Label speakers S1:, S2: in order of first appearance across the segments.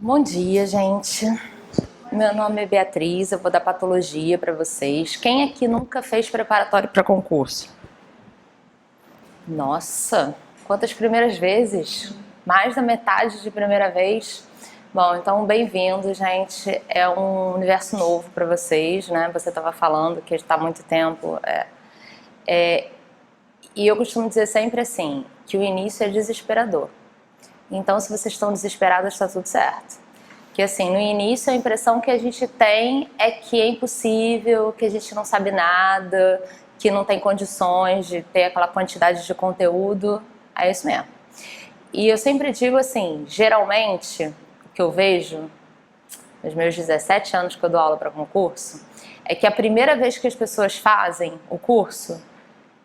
S1: Bom dia, gente. Meu nome é Beatriz, eu vou dar patologia para vocês. Quem aqui nunca fez preparatório para concurso? Nossa, quantas primeiras vezes? Mais da metade de primeira vez? Bom, então bem-vindos, gente. É um universo novo para vocês, né? Você estava falando que está há muito tempo. E eu costumo dizer sempre assim, que o início é desesperador. Então, se vocês estão desesperados, está tudo certo. Que assim, no início a impressão que a gente tem é que é impossível, que a gente não sabe nada, que não tem condições de ter aquela quantidade de conteúdo. É isso mesmo. E eu sempre digo assim, geralmente, o que eu vejo nos meus 17 anos que eu dou aula para concurso, é que a primeira vez que as pessoas fazem o curso,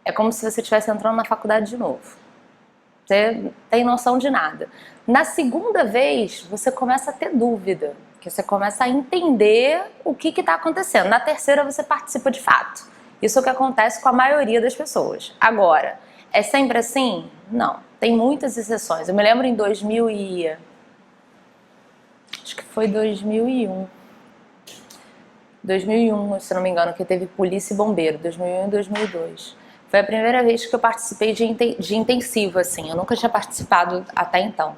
S1: é como se você estivesse entrando na faculdade de novo. Você tem noção de nada. Na segunda vez, você começa a ter dúvida, que você começa a entender o que está acontecendo. Na terceira, você participa de fato. Isso é o que acontece com a maioria das pessoas. Agora, é sempre assim? Não. Tem muitas exceções. Eu me lembro em 2000 e... acho que foi 2001. 2001, se não me engano, que teve polícia e bombeiro. 2001 e 2002. Foi a primeira vez que eu participei de intensivo, assim. Eu nunca tinha participado até então.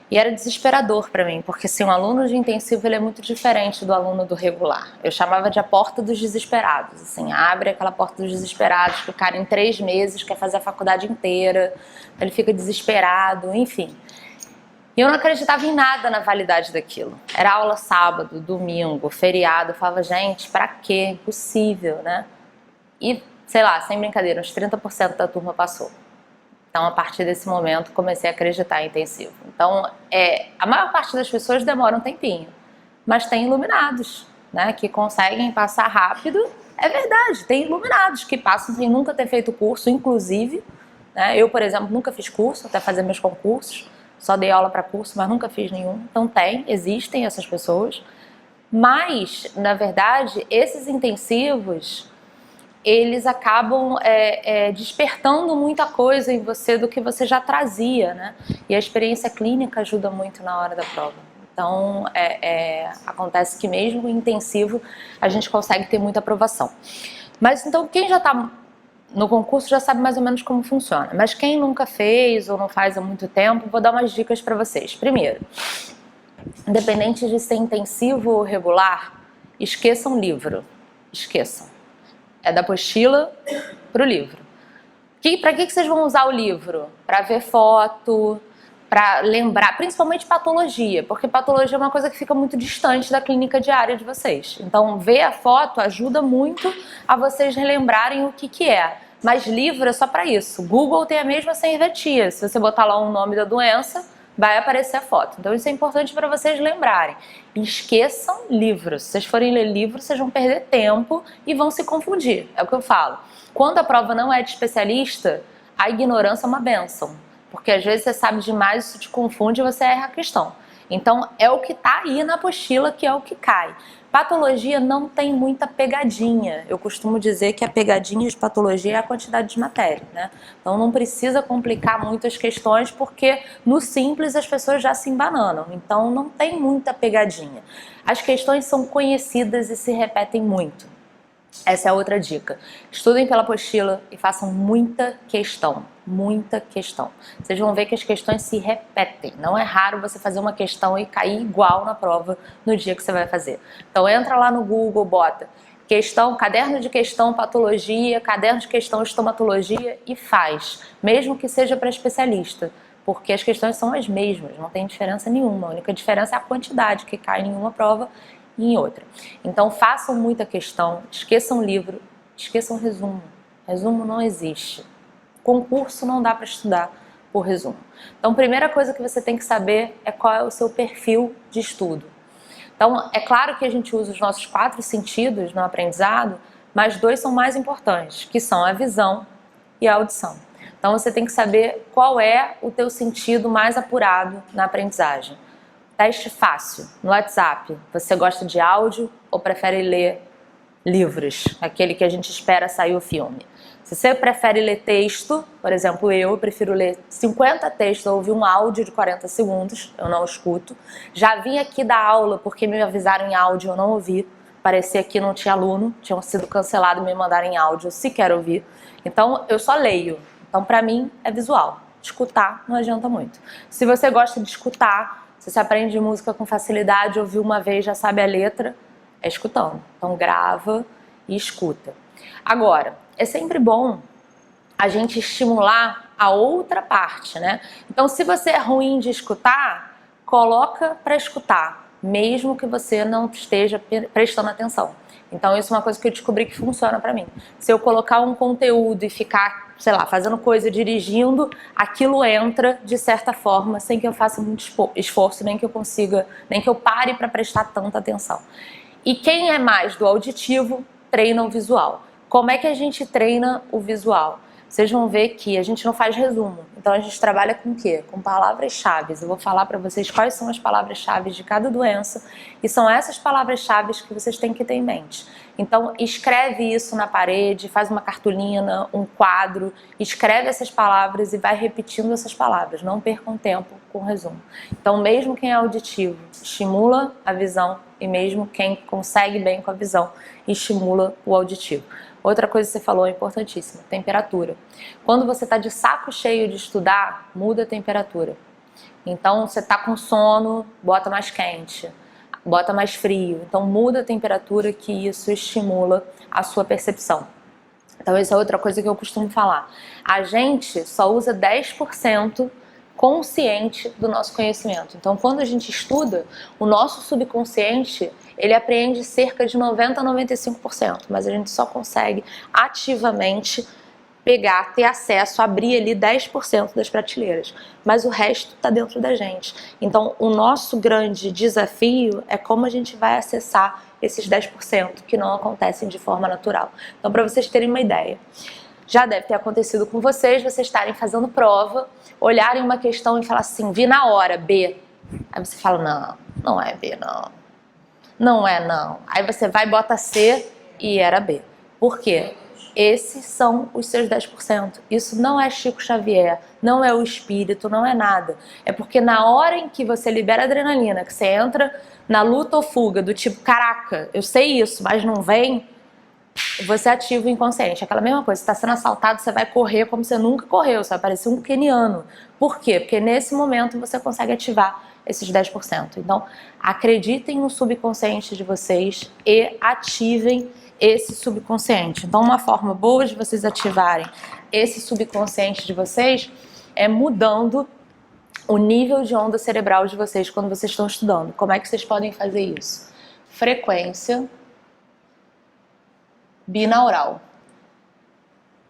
S1: E era desesperador para mim, porque assim, um aluno de intensivo ele é muito diferente do aluno do regular. Eu chamava de a porta dos desesperados. Assim, abre aquela porta dos desesperados, que o cara em 3 meses quer fazer a faculdade inteira, ele fica desesperado, enfim. E eu não acreditava em nada na validade daquilo. Era aula sábado, domingo, feriado. Eu falava, gente, pra quê? Impossível, né? E sei lá, sem brincadeira, uns 30% da turma passou. Então, a partir desse momento, comecei a acreditar em intensivo. Então, a maior parte das pessoas demora um tempinho, mas tem iluminados, né, que conseguem passar rápido. É verdade, tem iluminados que passam sem nunca ter feito curso, inclusive. Né, eu, por exemplo, nunca fiz curso, até fazer meus concursos, só dei aula para curso, mas nunca fiz nenhum. Então, existem essas pessoas. Mas, na verdade, esses intensivos eles acabam despertando muita coisa em você do que você já trazia, né? E a experiência clínica ajuda muito na hora da prova. Então, acontece que mesmo em intensivo, a gente consegue ter muita aprovação. Mas então, quem já está no concurso já sabe mais ou menos como funciona. Mas quem nunca fez ou não faz há muito tempo, vou dar umas dicas para vocês. Primeiro, independente de ser intensivo ou regular, esqueçam livro. Esqueçam. É da apostila para o livro. Para que vocês vão usar o livro? Para ver foto, para lembrar, principalmente patologia, porque patologia é uma coisa que fica muito distante da clínica diária de vocês. Então, ver a foto ajuda muito a vocês relembrarem o que é. Mas livro é só para isso. Google tem a mesma serventia. Se você botar lá o nome da doença, vai aparecer a foto. Então isso é importante para vocês lembrarem. Esqueçam livros. Se vocês forem ler livros, vocês vão perder tempo e vão se confundir. É o que eu falo. Quando a prova não é de especialista, a ignorância é uma bênção. Porque às vezes você sabe demais, isso te confunde e você erra a questão. Então é o que está aí na apostila que é o que cai. Patologia não tem muita pegadinha. Eu costumo dizer que a pegadinha de patologia é a quantidade de matéria, né? Então não precisa complicar muito as questões, porque no simples as pessoas já se embananam. Então não tem muita pegadinha. As questões são conhecidas e se repetem muito. Essa é a outra dica. Estudem pela apostila e façam muita questão. Muita questão. Vocês vão ver que as questões se repetem. Não é raro você fazer uma questão e cair igual na prova no dia que você vai fazer. Então entra lá no Google, bota questão, caderno de questão patologia, caderno de questão estomatologia e faz. Mesmo que seja para especialista. Porque as questões são as mesmas, não tem diferença nenhuma. A única diferença é a quantidade que cai em uma prova e em outra. Então façam muita questão, esqueçam livro, esqueçam resumo. Resumo não existe. Concurso não dá para estudar por resumo. Então, a primeira coisa que você tem que saber é qual é o seu perfil de estudo. Então, é claro que a gente usa os nossos 4 sentidos no aprendizado, mas 2 são mais importantes, que são a visão e a audição. Então, você tem que saber qual é o teu sentido mais apurado na aprendizagem. Teste fácil, no WhatsApp. Você gosta de áudio ou prefere ler livros? Aquele que a gente espera sair o filme. Se você prefere ler texto, por exemplo, eu prefiro ler 50 textos ou ouvir um áudio de 40 segundos, eu não escuto. Já vim aqui dar aula porque me avisaram em áudio, eu não ouvi. Parecia que não tinha aluno, tinham sido cancelados e me mandaram em áudio, eu sequer ouvi. Então, eu só leio. Então, pra mim, é visual. Escutar não adianta muito. Se você gosta de escutar, se você aprende música com facilidade, ouviu uma vez, já sabe a letra, é escutando. Então, grava e escuta. Agora, é sempre bom a gente estimular a outra parte, né? Então, se você é ruim de escutar, coloca para escutar, mesmo que você não esteja prestando atenção. Então, isso é uma coisa que eu descobri que funciona para mim. Se eu colocar um conteúdo e ficar, sei lá, fazendo coisa, dirigindo, aquilo entra de certa forma, sem que eu faça muito esforço, nem que eu consiga, nem que eu pare para prestar tanta atenção. E quem é mais do auditivo, treina o visual. Como é que a gente treina o visual? Vocês vão ver que a gente não faz resumo. Então a gente trabalha com o quê? Com palavras-chave. Eu vou falar para vocês quais são as palavras-chave de cada doença e são essas palavras-chave que vocês têm que ter em mente. Então escreve isso na parede, faz uma cartolina, um quadro, escreve essas palavras e vai repetindo essas palavras. Não percam tempo com resumo. Então mesmo quem é auditivo estimula a visão e mesmo quem consegue bem com a visão estimula o auditivo. Outra coisa que você falou é importantíssima, temperatura. Quando você está de saco cheio de estudar, muda a temperatura. Então, você está com sono, bota mais quente, bota mais frio. Então, muda a temperatura que isso estimula a sua percepção. Então, essa é outra coisa que eu costumo falar. A gente só usa 10% consciente do nosso conhecimento. Então, quando a gente estuda, o nosso subconsciente, ele apreende cerca de 90% a 95%, mas a gente só consegue ativamente pegar, ter acesso, abrir ali 10% das prateleiras, mas o resto está dentro da gente. Então, o nosso grande desafio é como a gente vai acessar esses 10% que não acontecem de forma natural. Então, para vocês terem uma ideia, já deve ter acontecido com vocês estarem fazendo prova, olharem uma questão e falar assim, vi na hora, B. Aí você fala, não, não é B, não. Não é, não. Aí você vai, bota C e era B. Por quê? Esses são os seus 10%. Isso não é Chico Xavier, não é o espírito, não é nada. É porque na hora em que você libera adrenalina, que você entra na luta ou fuga, do tipo, caraca, eu sei isso, mas não vem, você ativa o inconsciente. Aquela mesma coisa, você está sendo assaltado, você vai correr como você nunca correu, você vai parecer um queniano. Por quê? Porque nesse momento você consegue ativar esses 10%. Então, acreditem no subconsciente de vocês e ativem esse subconsciente. Então, uma forma boa de vocês ativarem esse subconsciente de vocês é mudando o nível de onda cerebral de vocês quando vocês estão estudando. Como é que vocês podem fazer isso? Frequência binaural.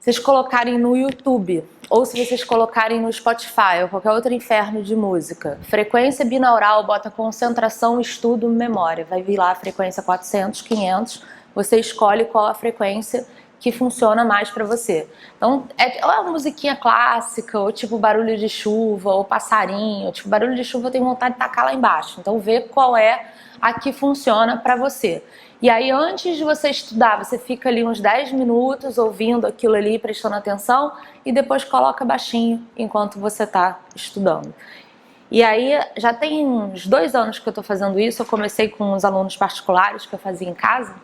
S1: Vocês colocarem no YouTube, ou se vocês colocarem no Spotify ou qualquer outro inferno de música, frequência binaural, bota concentração, estudo, memória. Vai vir lá a frequência 400, 500, você escolhe qual a frequência que funciona mais para você. Então, ou é uma musiquinha clássica, ou tipo barulho de chuva, ou passarinho. Tipo, barulho de chuva eu tenho vontade de tacar lá embaixo. Então, vê qual é a que funciona para você. E aí, antes de você estudar, você fica ali uns 10 minutos ouvindo aquilo ali, prestando atenção, e depois coloca baixinho enquanto você está estudando. E aí, já tem uns 2 anos que eu estou fazendo isso. Eu comecei com uns alunos particulares que eu fazia em casa.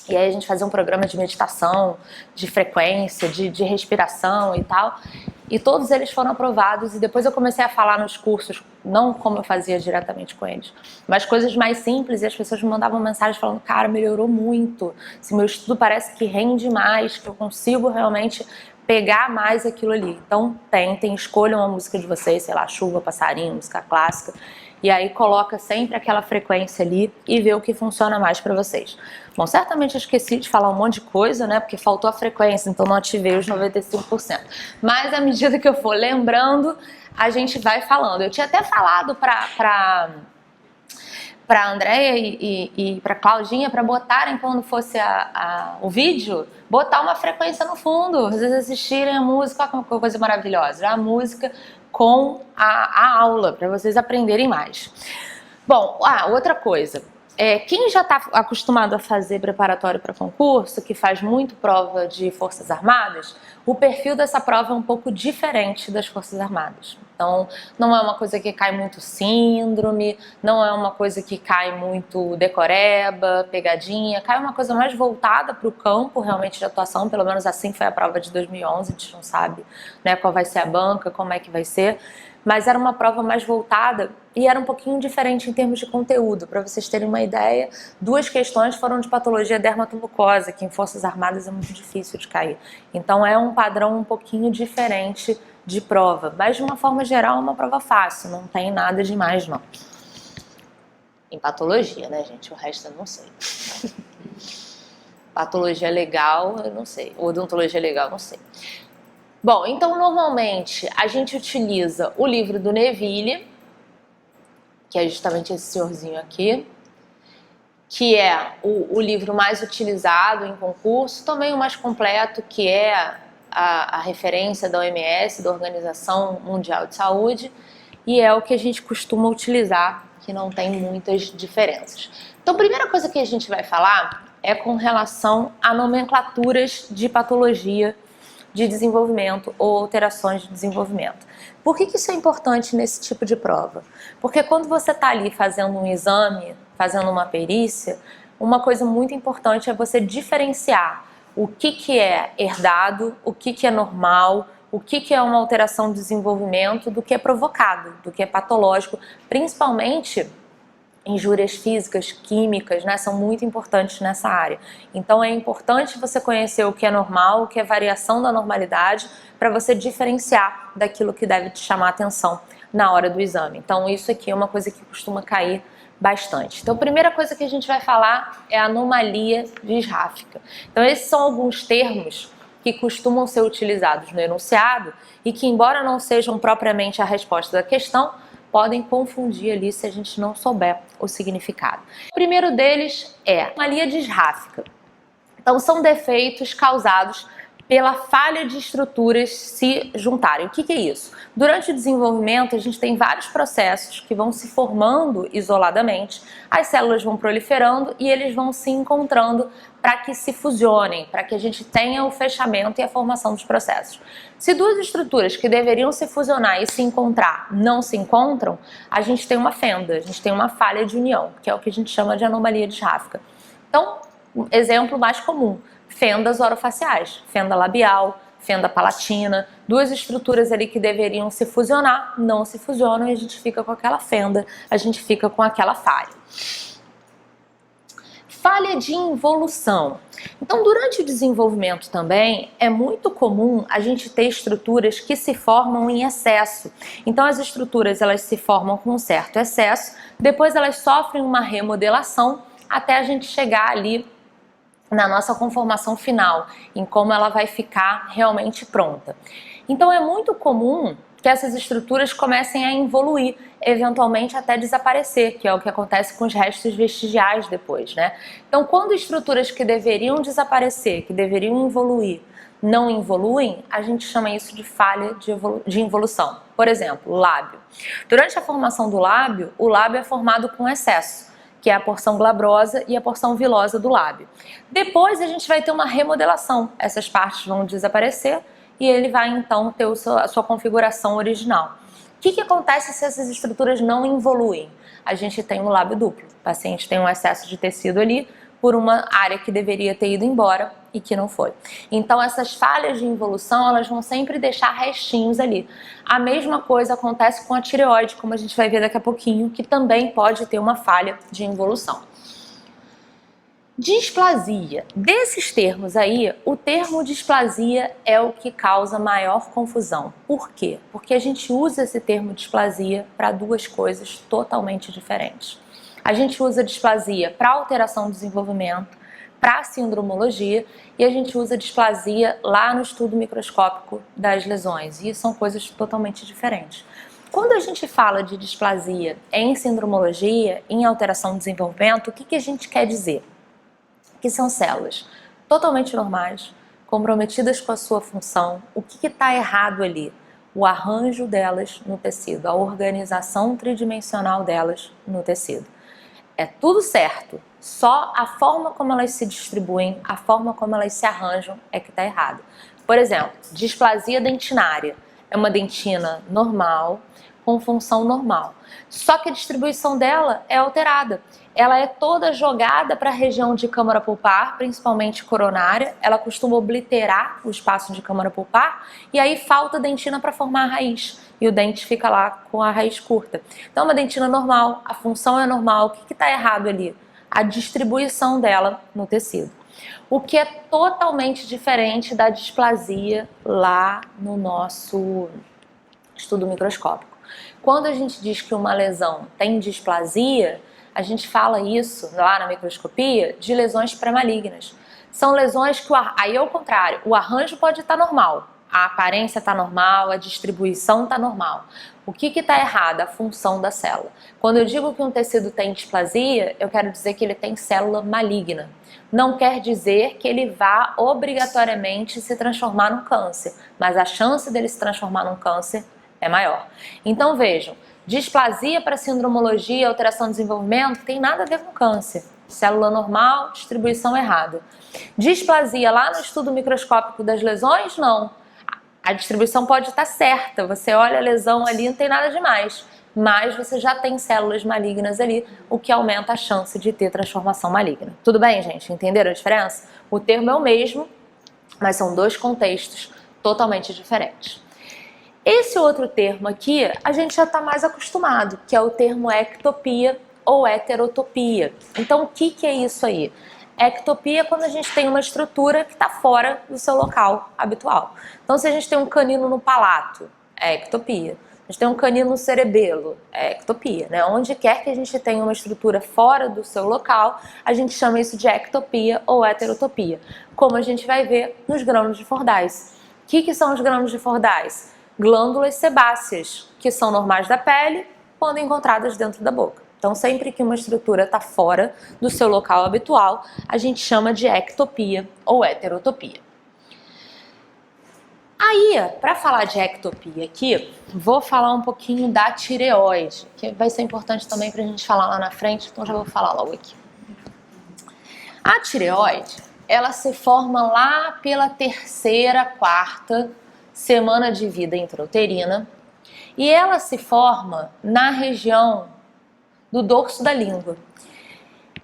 S1: E aí a gente fazia um programa de meditação, de frequência, de respiração e tal. E todos eles foram aprovados. E depois eu comecei a falar nos cursos, não como eu fazia diretamente com eles, mas coisas mais simples. E as pessoas me mandavam mensagem falando, cara, melhorou muito. Assim, meu estudo parece que rende mais, que eu consigo realmente pegar mais aquilo ali. Então tentem, escolham a música de vocês, sei lá, chuva, passarinho, música clássica. E aí coloca sempre aquela frequência ali e vê o que funciona mais para vocês. Bom, certamente eu esqueci de falar um monte de coisa, né? Porque faltou a frequência, então não ativei os 95%. Mas à medida que eu for lembrando, a gente vai falando. Eu tinha até falado para Andréia e para Claudinha, para botarem quando fosse o vídeo, botar uma frequência no fundo. Às vezes assistirem a música, olha que coisa maravilhosa. A música com a aula, para vocês aprenderem mais. Bom, outra coisa. Quem já está acostumado a fazer preparatório para concurso, que faz muito prova de Forças Armadas, o perfil dessa prova é um pouco diferente das Forças Armadas. Então, não é uma coisa que cai muito síndrome, não é uma coisa que cai muito decoreba, pegadinha, cai uma coisa mais voltada para o campo realmente de atuação, pelo menos assim foi a prova de 2011, a gente não sabe, né, qual vai ser a banca, como é que vai ser, mas era uma prova mais voltada e era um pouquinho diferente em termos de conteúdo. Para vocês terem uma ideia, 2 questões foram de patologia dermatumucosa, que em Forças Armadas é muito difícil de cair. Então é um padrão um pouquinho diferente de prova, mas de uma forma geral é uma prova fácil, não tem nada demais não. Em patologia, né, gente? O resto eu não sei. Patologia legal, eu não sei. Odontologia legal, eu não sei. Bom, então normalmente a gente utiliza o livro do Neville, que é justamente esse senhorzinho aqui, que é o livro mais utilizado em concurso, também o mais completo, que é a referência da OMS, da Organização Mundial de Saúde, e é o que a gente costuma utilizar, que não tem muitas diferenças. Então, a primeira coisa que a gente vai falar é com relação a nomenclaturas de patologia de desenvolvimento ou alterações de desenvolvimento. Por que isso é importante nesse tipo de prova? Porque quando você está ali fazendo um exame, fazendo uma perícia, uma coisa muito importante é você diferenciar o que é herdado, o que é normal, o que é uma alteração de desenvolvimento do que é provocado, do que é patológico, principalmente injúrias físicas, químicas, né, são muito importantes nessa área. Então é importante você conhecer o que é normal, o que é variação da normalidade, para você diferenciar daquilo que deve te chamar a atenção na hora do exame. Então isso aqui é uma coisa que costuma cair bastante. Então a primeira coisa que a gente vai falar é a anomalia disráfica. Então esses são alguns termos que costumam ser utilizados no enunciado e que, embora não sejam propriamente a resposta da questão, podem confundir ali se a gente não souber o significado. O primeiro deles é anomalia disráfica. Então são defeitos causados pela falha de estruturas se juntarem. O que é isso? Durante o desenvolvimento a gente tem vários processos que vão se formando isoladamente, as células vão proliferando e eles vão se encontrando para que se fusionem, para que a gente tenha o fechamento e a formação dos processos. Se 2 estruturas que deveriam se fusionar e se encontrar não se encontram, a gente tem uma fenda, a gente tem uma falha de união, que é o que a gente chama de anomalia disráfica. Então, um exemplo mais comum, fendas orofaciais, fenda labial, fenda palatina, 2 estruturas ali que deveriam se fusionar, não se fusionam e a gente fica com aquela fenda, a gente fica com aquela falha. Falha de involução. Então, durante o desenvolvimento também, é muito comum a gente ter estruturas que se formam em excesso. Então, as estruturas elas se formam com um certo excesso, depois elas sofrem uma remodelação até a gente chegar ali na nossa conformação final, em como ela vai ficar realmente pronta. Então é muito comum que essas estruturas comecem a involuir, eventualmente até desaparecer, que é o que acontece com os restos vestigiais depois, né? Então quando estruturas que deveriam desaparecer, que deveriam involuir, não involuem, a gente chama isso de falha de involução. Por exemplo, lábio. Durante a formação do lábio, o lábio é formado com excesso, que é a porção glabrosa e a porção vilosa do lábio. Depois a gente vai ter uma remodelação, essas partes vão desaparecer e ele vai então ter a sua configuração original. O que acontece se essas estruturas não involuem? A gente tem um lábio duplo, o paciente tem um excesso de tecido ali por uma área que deveria ter ido embora e que não foi. Então essas falhas de involução, elas vão sempre deixar restinhos ali. A mesma coisa acontece com a tireoide, como a gente vai ver daqui a pouquinho, que também pode ter uma falha de involução. Displasia. Desses termos aí, o termo displasia é o que causa maior confusão. Por quê? Porque a gente usa esse termo displasia para 2 coisas totalmente diferentes. A gente usa displasia para alteração do desenvolvimento, para sindromologia, e a gente usa displasia lá no estudo microscópico das lesões, e são coisas totalmente diferentes. Quando a gente fala de displasia em sindromologia, em alteração do desenvolvimento, o que a gente quer dizer? Que são células totalmente normais, comprometidas com a sua função. O que está errado ali? O arranjo delas no tecido, a organização tridimensional delas no tecido. é tudo certo. Só a forma como elas se distribuem, a forma como elas se arranjam é que está errado. Por exemplo, displasia dentinária. É uma dentina normal, com função normal. Só que a distribuição dela é alterada. Ela é toda jogada para a região de câmara pulpar, principalmente coronária. Ela costuma obliterar o espaço de câmara pulpar e aí falta dentina para formar a raiz. E o dente fica lá com a raiz curta. Então, uma dentina normal, a função é normal. O que está errado ali? A distribuição dela no tecido. O que é totalmente diferente da displasia lá no nosso estudo microscópico. Quando a gente diz que uma lesão tem displasia, a gente fala isso lá na microscopia de lesões pré-malignas. São lesões que, aí é o contrário, o arranjo pode estar normal, a aparência está normal, a distribuição está normal. O que está errado? A função da célula. Quando eu digo que um tecido tem displasia, eu quero dizer que ele tem célula maligna. Não quer dizer que ele vá obrigatoriamente se transformar num câncer, mas a chance dele se transformar num câncer é maior. Então vejam, displasia para síndromologia, alteração de desenvolvimento, tem nada a ver com câncer. Célula normal, distribuição errada. Displasia lá no estudo microscópico das lesões, não. A distribuição pode estar certa, você olha a lesão ali, não tem nada demais, mas você já tem células malignas ali, o que aumenta a chance de ter transformação maligna. Tudo bem, gente? Entenderam a diferença? O termo é o mesmo, mas são dois contextos totalmente diferentes. Esse outro termo aqui, a gente já está mais acostumado, que é o termo ectopia ou heterotopia. Então, o que é isso aí? Ectopia é quando a gente tem uma estrutura que está fora do seu local habitual. Então, se a gente tem um canino no palato, é ectopia. A gente tem um canino no cerebelo, é ectopia, né? Onde quer que a gente tenha uma estrutura fora do seu local, a gente chama isso de ectopia ou heterotopia, como a gente vai ver nos grânulos de Fordyce. O que são os grânulos de Fordyce? Glândulas sebáceas, que são normais da pele, quando encontradas dentro da boca. Então, sempre que uma estrutura está fora do seu local habitual, a gente chama de ectopia ou heterotopia. Aí, para falar de ectopia aqui, vou falar um pouquinho da tireoide, que vai ser importante também para a gente falar lá na frente, então já vou falar logo aqui. A tireoide, ela se forma lá pela terceira, quarta semana de vida intrauterina e ela se forma na região do dorso da língua.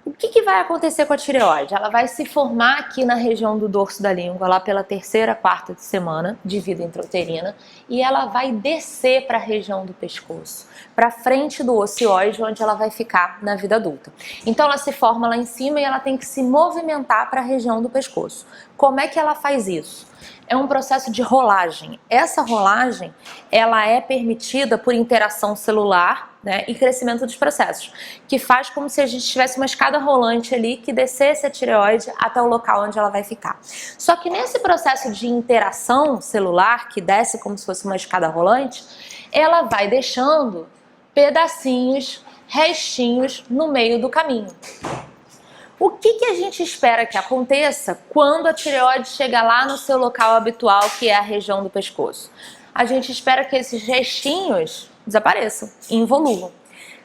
S1: O que vai acontecer com a tireoide? Ela vai se formar aqui na região do dorso da língua, lá pela terceira, quarta semana de vida intrauterina, e ela vai descer para a região do pescoço, para frente do ocioide, onde ela vai ficar na vida adulta. Então ela se forma lá em cima e ela tem que se movimentar para a região do pescoço. Como é que ela faz isso? É um processo de rolagem. Essa rolagem, ela é permitida por interação celular, né, e crescimento dos processos, que faz como se a gente tivesse uma escada rolante ali que descesse a tireoide até o local onde ela vai ficar. Só que nesse processo de interação celular, que desce como se fosse uma escada rolante, ela vai deixando pedacinhos, restinhos no meio do caminho. O que a gente espera que aconteça quando a tireoide chega lá no seu local habitual, que é a região do pescoço? A gente espera que esses restinhos desapareçam, involuam.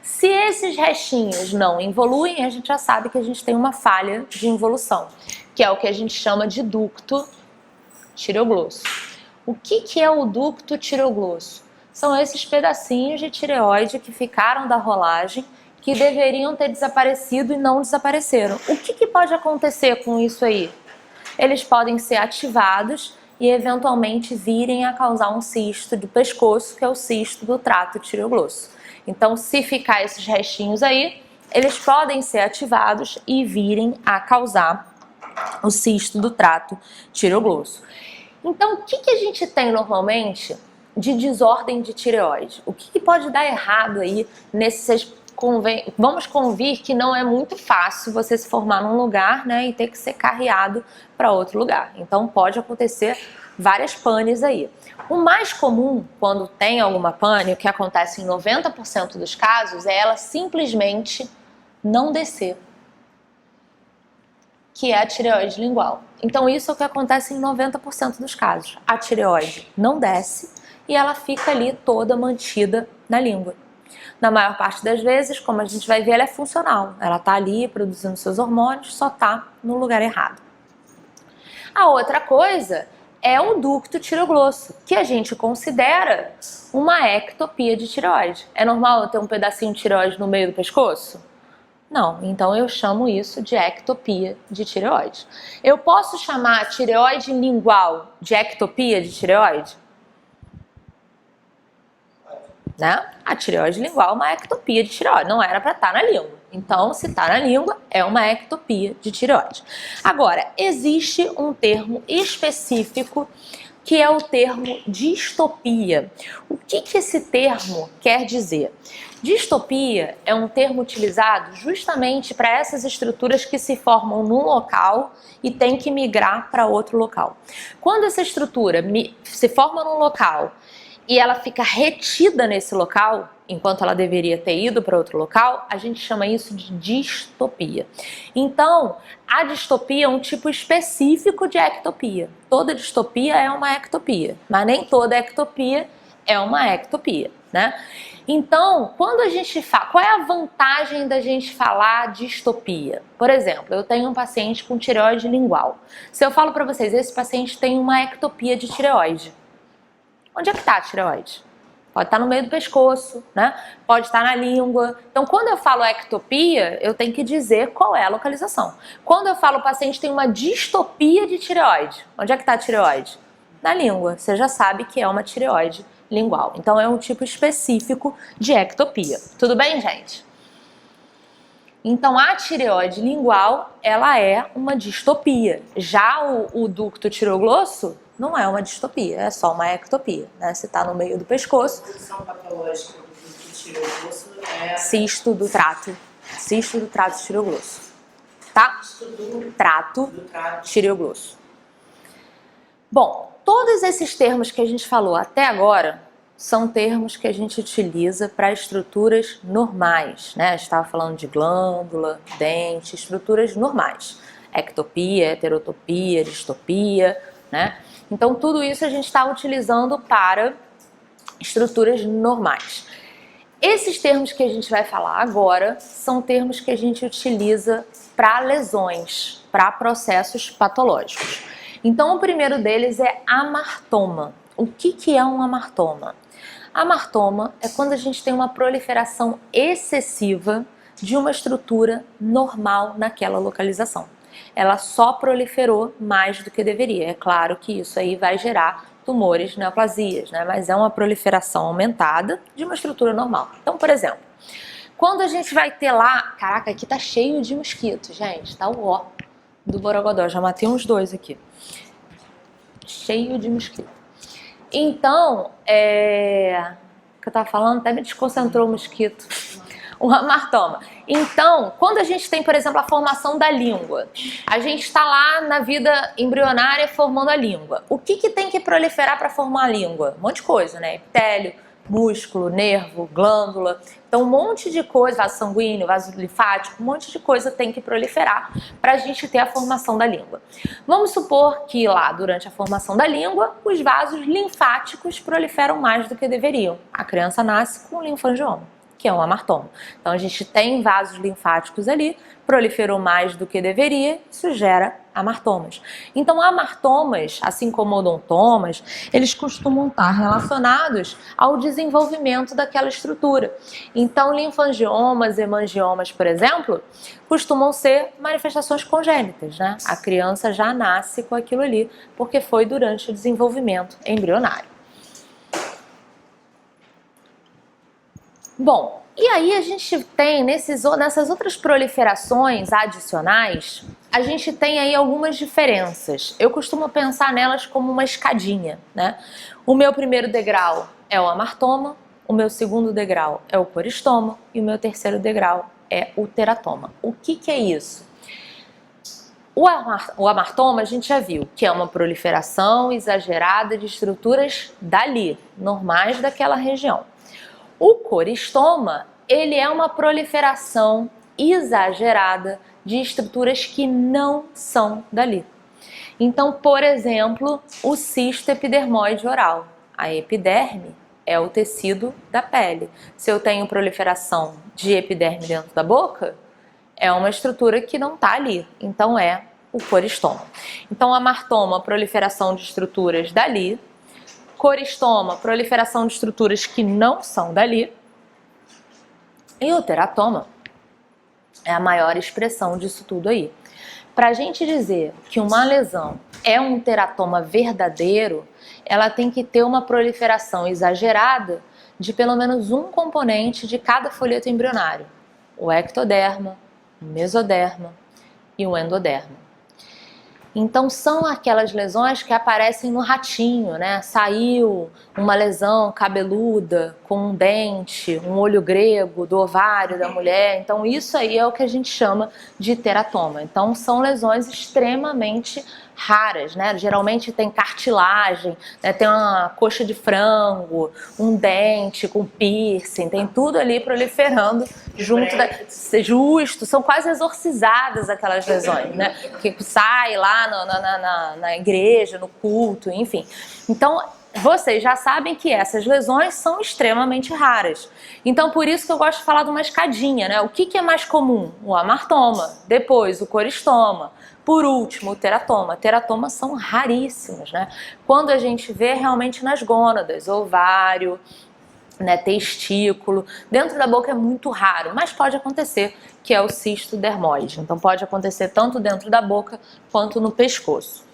S1: Se esses restinhos não involuem, a gente já sabe que a gente tem uma falha de involução, que é o que a gente chama de ducto tireoglosso. O que é o ducto tireoglosso? São esses pedacinhos de tireoide que ficaram da rolagem, que deveriam ter desaparecido e não desapareceram. O que pode acontecer com isso aí? Eles podem ser ativados e eventualmente virem a causar um cisto do pescoço, que é o cisto do trato tireoglosso. Então, se ficar esses restinhos aí, eles podem ser ativados e virem a causar o cisto do trato tireoglosso. Então, o que a gente tem normalmente de desordem de tireoide? O que pode dar errado aí nesses... Vamos convir que não é muito fácil você se formar num lugar, né, e ter que ser carreado para outro lugar. Então pode acontecer várias panes aí. O mais comum, quando tem alguma pane, o que acontece em 90% dos casos, é ela simplesmente não descer, que é a tireoide lingual. Então isso é o que acontece em 90% dos casos. A tireoide não desce e ela fica ali toda mantida na língua. Na maior parte das vezes, como a gente vai ver, ela é funcional. Ela está ali produzindo seus hormônios, só está no lugar errado. A outra coisa é o ducto tiroglosso, que a gente considera uma ectopia de tireoide. É normal eu ter um pedacinho de tireoide no meio do pescoço? Não, então eu chamo isso de ectopia de tireoide. Eu posso chamar a tireoide lingual de ectopia de tireoide? Né? A tireoide lingual é uma ectopia de tireoide, não era para estar na língua. Então, se está na língua, é uma ectopia de tireoide. Agora, existe um termo específico que é o termo distopia. O que esse termo quer dizer? Distopia é um termo utilizado justamente para essas estruturas que se formam num local e tem que migrar para outro local. Quando essa estrutura se forma num local e ela fica retida nesse local, enquanto ela deveria ter ido para outro local, a gente chama isso de distopia. Então, a distopia é um tipo específico de ectopia. Toda distopia é uma ectopia, mas nem toda ectopia é uma ectopia, né? Então, quando a gente fala, qual é a vantagem da gente falar distopia? Por exemplo, eu tenho um paciente com tireoide lingual. Se eu falo para vocês, esse paciente tem uma ectopia de tireoide. Onde é que está a tireoide? Pode estar no meio do pescoço, né? Pode estar na língua. Então, quando eu falo ectopia, eu tenho que dizer qual é a localização. Quando eu falo o paciente tem uma distopia de tireoide, onde é que está a tireoide? Na língua. Você já sabe que é uma tireoide lingual. Então, é um tipo específico de ectopia. Tudo bem, gente? Então, a tireoide lingual, ela é uma distopia. Já o ducto tiroglosso não é uma distopia, é só uma ectopia, né? Se está no meio do pescoço.
S2: A condição patológica do ducto tiroglosso é
S1: Cisto do trato tiroglosso. Tá?
S2: cisto do
S1: Trato
S2: trato.
S1: tiroglosso. Bom, todos esses termos que a gente falou até agora são termos que a gente utiliza para estruturas normais, né? A gente estava falando de glândula, dente, estruturas normais. Ectopia, heterotopia, distopia, né? Então, tudo isso a gente está utilizando para estruturas normais. Esses termos que a gente vai falar agora são termos que a gente utiliza para lesões, para processos patológicos. Então, o primeiro deles é amartoma. O que é um amartoma? Amartoma é quando a gente tem uma proliferação excessiva de uma estrutura normal naquela localização. Ela só proliferou mais do que deveria. É claro que isso aí vai gerar tumores, neoplasias, né? Mas é uma proliferação aumentada de uma estrutura normal. Então, por exemplo, quando a gente vai ter lá... Caraca, aqui tá cheio de mosquitos, gente. Tá o ó do borogodó. Já matei uns 2 aqui. Cheio de mosquito. Então, o que eu tava falando até me desconcentrou o mosquito. Um amartoma. Então, quando a gente tem, por exemplo, a formação da língua, a gente está lá na vida embrionária formando a língua. O que tem que proliferar para formar a língua? Um monte de coisa, né? Epitélio, músculo, nervo, glândula. Então, um monte de coisa, vaso sanguíneo, vaso linfático, um monte de coisa tem que proliferar para a gente ter a formação da língua. Vamos supor que lá, durante a formação da língua, os vasos linfáticos proliferam mais do que deveriam. A criança nasce com linfangioma, que é um amartoma. Então, a gente tem vasos linfáticos ali, proliferou mais do que deveria, isso gera amartomas. Então, amartomas, assim como odontomas, eles costumam estar relacionados ao desenvolvimento daquela estrutura. Então, linfangiomas, hemangiomas, por exemplo, costumam ser manifestações congênitas, né? A criança já nasce com aquilo ali, porque foi durante o desenvolvimento embrionário. Bom, e aí a gente tem, nessas outras proliferações adicionais, a gente tem aí algumas diferenças. Eu costumo pensar nelas como uma escadinha, né? O meu primeiro degrau é o amartoma, o meu segundo degrau é o coristoma e o meu terceiro degrau é o teratoma. O que é isso? O amartoma a gente já viu que é uma proliferação exagerada de estruturas dali, normais daquela região. O coristoma, ele é uma proliferação exagerada de estruturas que não são dali. Então, por exemplo, o cisto epidermoide oral. A epiderme É o tecido da pele. Se eu tenho proliferação de epiderme dentro da boca, é uma estrutura que não está ali. Então é o coristoma. Então, amartoma, proliferação de estruturas dali. Coristoma, proliferação de estruturas que não são dali. E o teratoma é a maior expressão disso tudo aí. Para a gente dizer que uma lesão é um teratoma verdadeiro, ela tem que ter uma proliferação exagerada de pelo menos um componente de cada folheto embrionário. O ectoderma, o mesoderma e o endoderma. Então são aquelas lesões que aparecem no ratinho, né? Saiu uma lesão cabeluda com um dente, um olho grego do ovário da mulher. Então isso aí é o que a gente chama de teratoma. Então são lesões extremamente raras, né? Geralmente tem cartilagem, né? Tem uma coxa de frango, um dente com piercing, tem tudo ali proliferando junto da... Justo, são quase exorcizadas aquelas lesões, né? Que sai lá na igreja, no culto, enfim. Então, vocês já sabem que essas lesões são extremamente raras. Então, por isso que eu gosto de falar de uma escadinha, né? O que é mais comum? O amartoma, depois o coristoma, por último o teratoma. Teratomas são raríssimos, né? Quando a gente vê realmente nas gônadas, ovário, né, testículo, dentro da boca é muito raro, mas pode acontecer, que é o cisto dermoide. Então pode acontecer tanto dentro da boca quanto no pescoço.